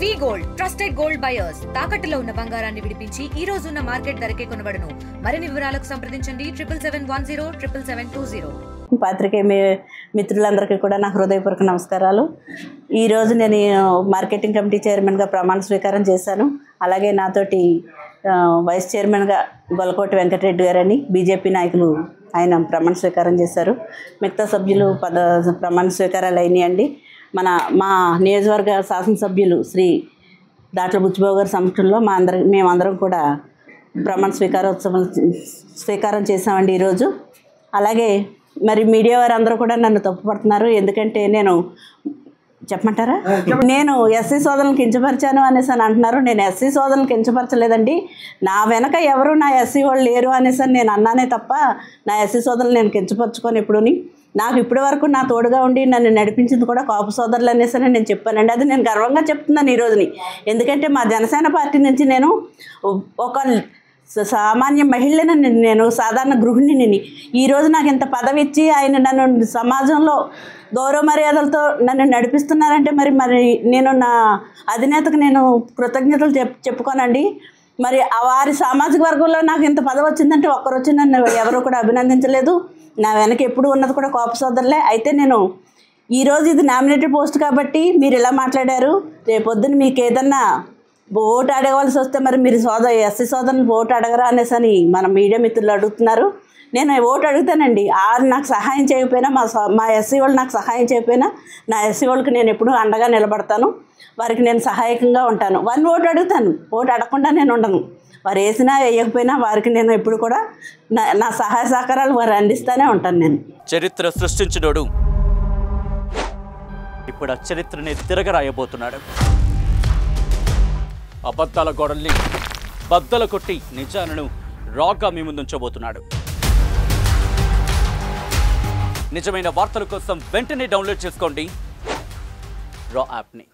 వి gold trusted gold buyers తాకట్టులో ఉన్న బంగారాన్ని విడిపించి ఈ రోజు ఉన్న మార్కెట్ ధరకే కొనబడును. మరిన్ని వివరాలకు సంప్రదించండి 77107720. పాత్రికేయ మిత్రులందరికీ కూడా నా హృదయపూర్వక నమస్కారాలు. ఈరోజు నేను మార్కెటింగ్ కమిటీ చైర్మన్గా ప్రమాణ స్వీకారం చేశాను. అలాగే నాతోటి వైస్ చైర్మన్గా గొల్లకోటి వెంకటరెడ్డి గారని బీజేపీ నాయకులు ఆయన ప్రమాణ స్వీకారం చేశారు. మిగతా సభ్యులు ప్రమాణ స్వీకారాలు అయినాయండి. మా నియోజకవర్గ శాసనసభ్యులు శ్రీ దాట్ల బుచ్చిబాబు గారి సమక్షంలో మేమందరం కూడా ప్రమాణ స్వీకారం చేసామండి ఈరోజు. అలాగే మరి మీడియా వారు అందరూ కూడా నన్ను తప్పుపడుతున్నారు. ఎందుకంటే చెప్పమంటారా, నేను ఎస్సీ సోదరులను కించపరిచాను అనేసి అని అంటున్నారు. నేను ఎస్సీ సోదరులను కించపరచలేదండి. నా వెనక ఎవరు నా ఎస్సీ వాళ్ళు లేరు అనేసి అని నేను అన్నానే తప్ప నా ఎస్సీ సోదరులు నేను కించపరచుకొని ఎప్పుడుని నాకు ఇప్పటి వరకు నా తోడుగా ఉండి నన్ను నడిపించింది కూడా కాపు సోదరులు అనేసి నేను చెప్పానండి. అది నేను గర్వంగా చెప్తున్నాను ఈరోజుని. ఎందుకంటే మా జనసేన పార్టీ నుంచి నేను ఒక సామాన్య మహిళని, నేను సాధారణ గృహిణిని. ఈరోజు నాకు ఇంత పదవి ఇచ్చి ఆయన నన్ను సమాజంలో గౌరవ మర్యాదలతో నన్ను నడిపిస్తున్నారంటే మరి నేను నా అధినేతకు నేను కృతజ్ఞతలు చెప్పుకోనండి. మరి వారి సామాజిక వర్గంలో నాకు ఇంత పదవి వచ్చిందంటే ఒక్కరొచ్చి నన్ను ఎవరు కూడా అభినందించలేదు. నా వెనక ఎప్పుడు ఉన్నది కూడా కాపు సోదరులే. అయితే నేను ఈరోజు ఇది నామినేటెడ్ పోస్ట్ కాబట్టి మీరు ఇలా మాట్లాడారు. రేపొద్దున మీకు ఏదన్నా ఓటు అడగవలసి వస్తే మరి మీరు ఎస్సీ సోదరుని ఓటు అడగరా అనేసి అని మన మీడియా మిత్రులు అడుగుతున్నారు. నేను ఓటు అడుగుతానండి. నాకు సహాయం చేయకపోయినా మా ఎస్సీ వాళ్ళు నాకు సహాయం చేయకపోయినా నా ఎస్సీ వాళ్ళకి నేను ఎప్పుడూ అండగా నిలబడతాను. వారికి నేను సహాయకంగా ఉంటాను. వారిని ఓటు అడుగుతాను. ఓటు అడగకుండా నేను ఉండను. వారు వేసినా వేయకపోయినా వారికి నేను ఎప్పుడు కూడా నా సహాయ సహకారాలు వారు అందిస్తూనే ఉంటాను. నేను చరిత్ర సృష్టించినోడు ఇప్పుడు ఆ చరిత్రని తిరగరాయబోతున్నాడు. అబద్ధాల గోడల్ని బద్దలు కొట్టి నిజాలను రాగా మీ ముందుంచబోతున్నాడు. నిజమైన వార్తల కోసం వెంటనే డౌన్లోడ్ చేసుకోండి రా యాప్ని.